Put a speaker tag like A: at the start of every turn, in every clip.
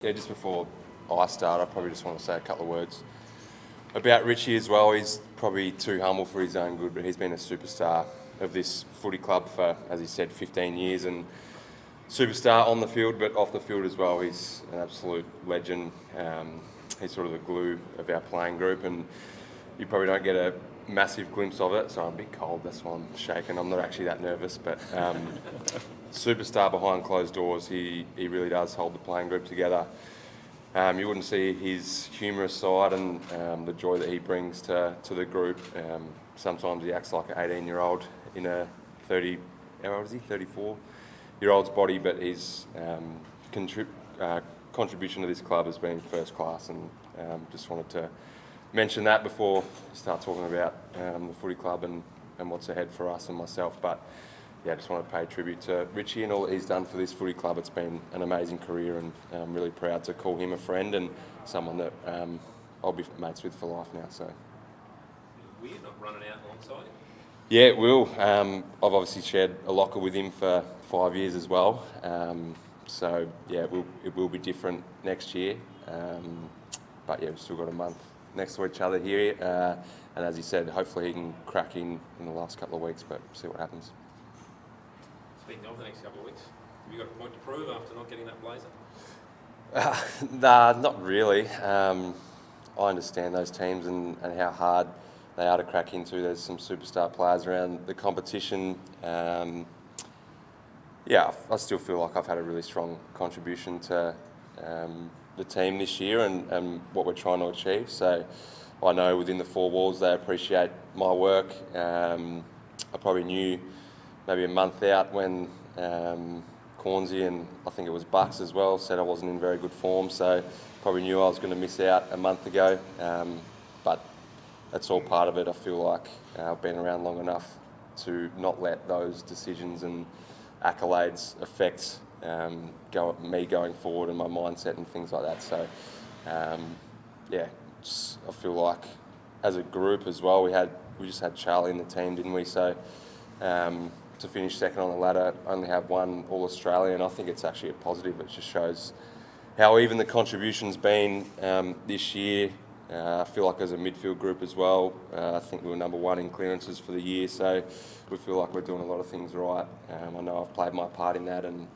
A: Yeah, just before I start, I probably just want to say a couple of words about Richie as well. He's probably too humble for his own good, but he's been a superstar of this footy club for, as he said, 15 years, and superstar on the field, but off the field as well. He's an absolute legend. He's sort of the glue of our playing group, and you probably don't get a massive glimpse of it. So I'm a bit cold, that's why I'm shaking. I'm not actually that nervous, but superstar behind closed doors. He really does hold the playing group together. You wouldn't see his humorous side and the joy that he brings to the group. Sometimes he acts like an 18-year-old in a 34-year-old's body, but his contribution to this club has been first class, and just wanted to mention that before we start talking about the footy club and what's ahead for us and myself. But yeah, I just want to pay tribute to Richie and all that he's done for this footy club. It's been an amazing career, and I'm really proud to call him a friend and someone that I'll be mates with for life now. So
B: weird not running out alongside him.
A: Yeah, it will. I've obviously shared a locker with him for 5 years as well. So yeah, it will be different next year. But yeah, we've still got a month next to each other here. And as he said, hopefully he can crack in the last couple of weeks, but see what happens.
B: Speaking of the next couple of weeks, have you got a point to prove after not getting that blazer?
A: Nah, not really. I understand those teams and how hard they are to crack into. There's some superstar players around the competition. Yeah, I still feel like I've had a really strong contribution to the team this year and what we're trying to achieve. So I know within the four walls they appreciate my work. I probably knew maybe a month out when Cornsey and I think it was Bucks as well said I wasn't in very good form, so probably knew I was going to miss out a month ago. But that's all part of it. I feel like I've been around long enough to not let those decisions and accolades affect me going forward and my mindset and things like that. So yeah, I feel like as a group as well, we just had Charlie in the team, didn't we? So to finish second on the ladder, only have one All-Australian, I think it's actually a positive. It just shows how even the contribution's been this year. I feel like as a midfield group as well, I think we were number one in clearances for the year, so we feel like we're doing a lot of things right. I know I've played my part in that, and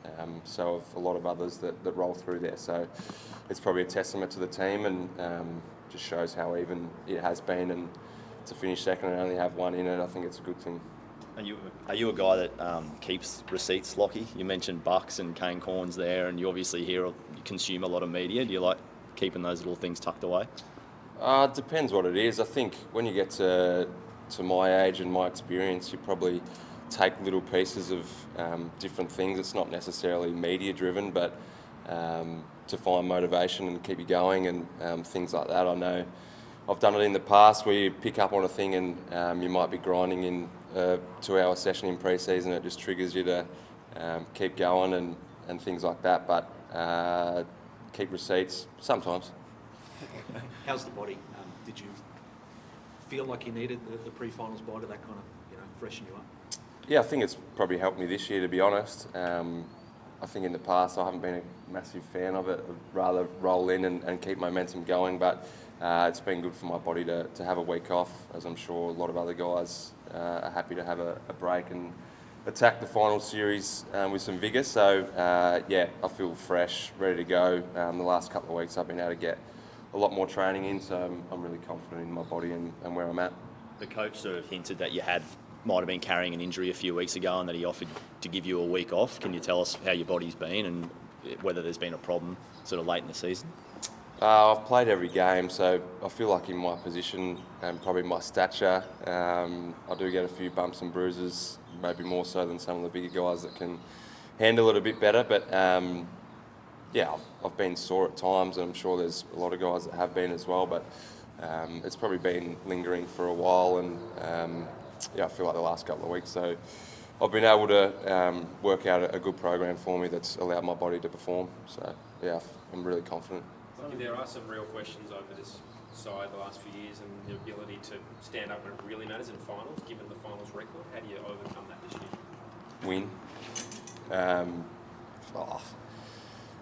A: so have a lot of others that roll through there. So it's probably a testament to the team, and just shows how even it has been. And to finish second and only have one in it, I think it's a good thing.
C: Are you a guy that keeps receipts, Lockie? You mentioned Bucks and Kane Corns there, and you obviously you consume a lot of media. Do you like keeping those little things tucked away?
A: It depends what it is. I think when you get to my age and my experience, you probably take little pieces of different things. It's not necessarily media driven, but to find motivation and keep you going and things like that. I know I've done it in the past where you pick up on a thing and you might be grinding in a 2-hour session in pre-season. It just triggers you to keep going and things like that. But keep receipts sometimes.
D: How's the body? Did you feel like you needed the pre-finals bye to that kind of freshen you up?
A: Yeah, I think it's probably helped me this year, to be honest. I think in the past I haven't been a massive fan of it. I'd rather roll in and keep momentum going, but it's been good for my body to have a week off, as I'm sure a lot of other guys are happy to have a break and attack the final series with some vigour. So yeah, I feel fresh, ready to go. The last couple of weeks I've been able to get a lot more training in, so I'm really confident in my body and where I'm at.
C: The coach sort of hinted that you might have been carrying an injury a few weeks ago and that he offered to give you a week off. Can you tell us how your body's been and whether there's been a problem sort of late in the season?
A: I've played every game, so I feel like in my position and probably my stature, I do get a few bumps and bruises, maybe more so than some of the bigger guys that can handle it a bit better. But yeah, I've been sore at times, and I'm sure there's a lot of guys that have been as well, but it's probably been lingering for a while, and yeah, I feel like the last couple of weeks. So I've been able to work out a good program for me that's allowed my body to perform. So yeah, I'm really confident.
B: There are some real questions over this side the last few years and the ability to stand up when it really matters in finals, given the finals record. How do you overcome that this year?
A: Win.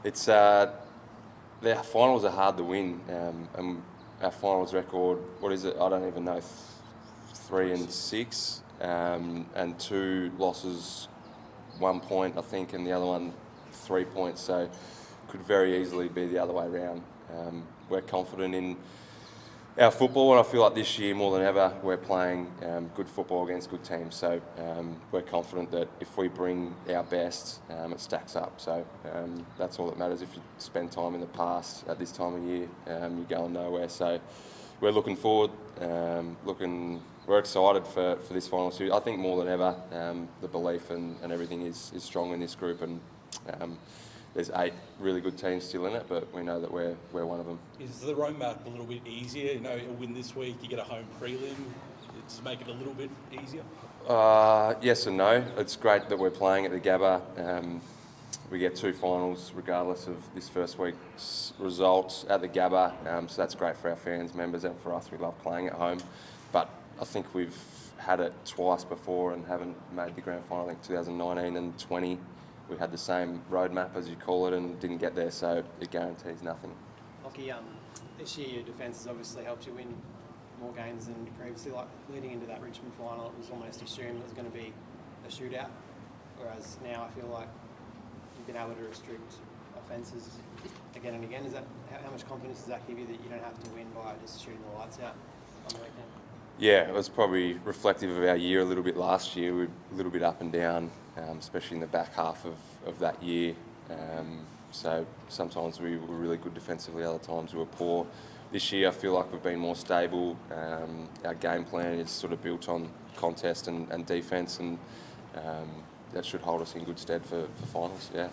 A: It's their finals are hard to win, and our finals record, what is it? I don't even know, 3-6, and 2 losses, 1 point I think, and the other one 3 points. So could very easily be the other way around. We're confident in our football, and I feel like this year more than ever we're playing good football against good teams. So we're confident that if we bring our best, it stacks up. So that's all that matters. If you spend time in the past at this time of year, you're going nowhere. So we're looking forward, we're excited for this final series. I think more than ever, the belief and everything is strong in this group, and there's 8 really good teams still in it, but we know that we're one of them.
E: Is the roadmap a little bit easier? You know, a win this week, you get a home prelim. Does it make it a little bit easier?
A: Yes and no. It's great that we're playing at the Gabba. We get 2 finals regardless of this first week's results at the Gabba, so that's great for our fans, members, and for us. We love playing at home, but I think we've had it twice before and haven't made the grand final. I think 2019 and 20. We had the same roadmap, as you call it, and didn't get there, so it guarantees nothing.
F: Lockie, this year your defence has obviously helped you win more games than previously. Like leading into that Richmond final, it was almost assumed it was going to be a shootout, whereas now I feel like you've been able to restrict offences again and again. Is that how much confidence does that give you that you don't have to win by just shooting the lights out on the weekend?
A: Yeah, it was probably reflective of our year a little bit last year. We were a little bit up and down, especially in the back half of that year. So sometimes we were really good defensively, other times we were poor. This year I feel like we've been more stable. Our game plan is sort of built on contest and defence, and that should hold us in good stead for finals, yeah.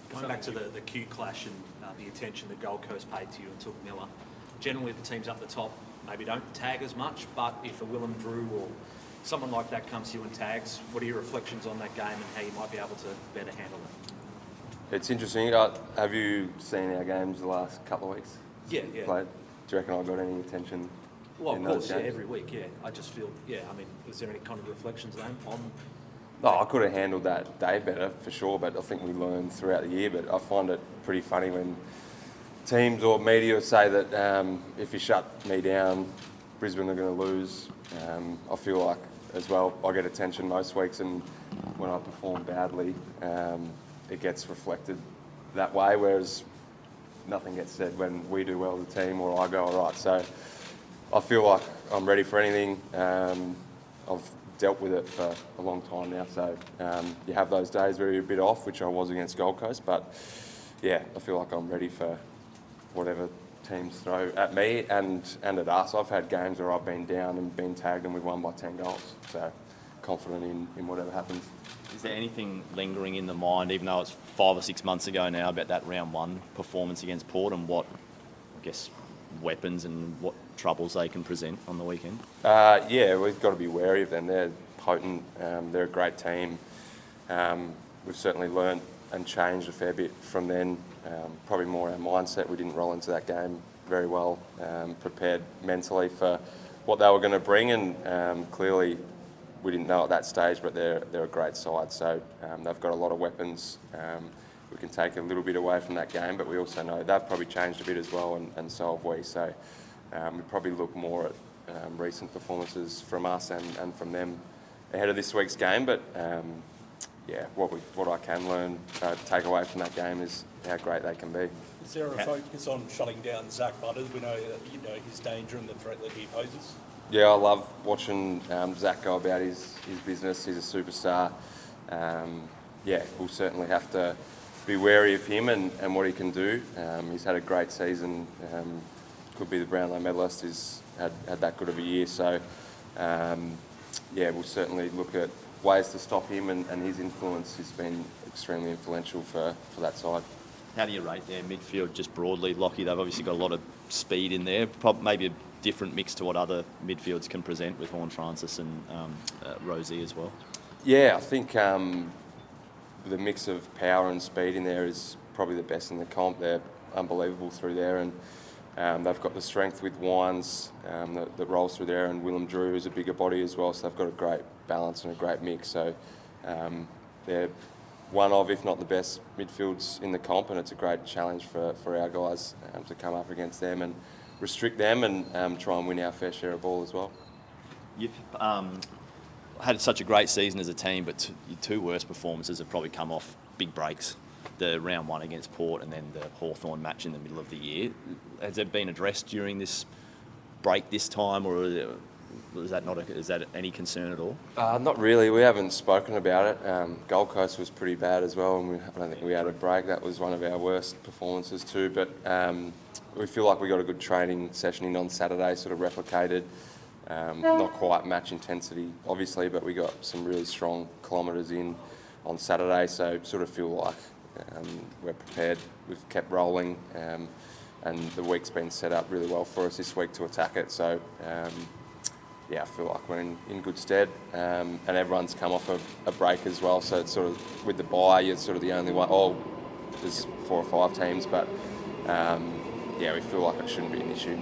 D: Going back to the Q clash and the attention that Gold Coast paid to you and took Miller, generally the teams up the top maybe don't tag as much, but if a Willem Drew or someone like that comes to you and tags, what are your reflections on that game and how you might be able to better handle it?
A: It's interesting. Have you seen our games the last couple of weeks?
D: Yeah.
A: Played? Do you reckon I got any attention?
D: Well,
A: in
D: of course,
A: those
D: yeah,
A: games?
D: every week, yeah. I just feel, I mean, was there any kind of reflections then on?
A: No, I could have handled that day better for sure, but I think we learned throughout the year. But I find it pretty funny when teams or media say that if you shut me down, Brisbane are going to lose. I feel like as well I get attention most weeks, and when I perform badly, it gets reflected that way, whereas nothing gets said when we do well as a team or I go all right. So I feel like I'm ready for anything. I've dealt with it for a long time now, so you have those days where you're a bit off, which I was against Gold Coast, but yeah, I feel like I'm ready for whatever teams throw at me and at us. I've had games where I've been down and been tagged and we've won by 10 goals, so confident in whatever happens.
C: Is there anything lingering in the mind, even though it's 5 or 6 months ago now, about that round 1 performance against Port and what, I guess, weapons and what troubles they can present on the weekend?
A: Yeah, we've got to be wary of them. They're potent. They're a great team. We've certainly learnt and changed a fair bit from then. Probably more our mindset. We didn't roll into that game very well, prepared mentally for what they were going to bring, and clearly we didn't know at that stage, but they're a great side. So they've got a lot of weapons. We can take a little bit away from that game, but we also know they've probably changed a bit as well, and so have we. So we probably look more at recent performances from us and from them ahead of this week's game. But yeah, what I can learn, take away from that game is how great they can be.
E: Is there a focus on shutting down Zach Butters? We know his danger and the threat that he poses.
A: Yeah, I love watching Zach go about his business. He's a superstar. Yeah, we'll certainly have to be wary of him and what he can do. He's had a great season. Could be the Brownlow medalist. He's had that good of a year. So, yeah, we'll certainly look at ways to stop him, and his influence has been extremely influential for that side.
C: How do you rate their midfield just broadly, Lockie? They've obviously got a lot of speed in there, maybe a different mix to what other midfields can present with Horne-Francis and Rosie as well.
A: Yeah, I think the mix of power and speed in there is probably the best in the comp. They're unbelievable through there, and they've got the strength with Wines that rolls through there, and Willem Drew is a bigger body as well, so they've got a great balance and a great mix. So they're one of, if not the best midfields in the comp, and it's a great challenge for our guys to come up against them and restrict them and try and win our fair share of ball as well.
C: You've had such a great season as a team, but your two worst performances have probably come off big breaks. The round 1 against Port and then the Hawthorn match in the middle of the year. Has that been addressed during this break this time, or is that any concern at all?
A: Not really. We haven't spoken about it. Gold Coast was pretty bad as well, and I don't think we had a break. That was one of our worst performances too. But we feel like we got a good training session in on Saturday, sort of replicated. Not quite match intensity, obviously, but we got some really strong kilometres in on Saturday. So sort of feel like we're prepared. We've kept rolling, and the week's been set up really well for us this week to attack it. So. Yeah, I feel like we're in good stead, and everyone's come off a break as well. So it's sort of with the bye, you're sort of the only one. Oh, there's 4 or 5 teams, but yeah, we feel like it shouldn't be an issue.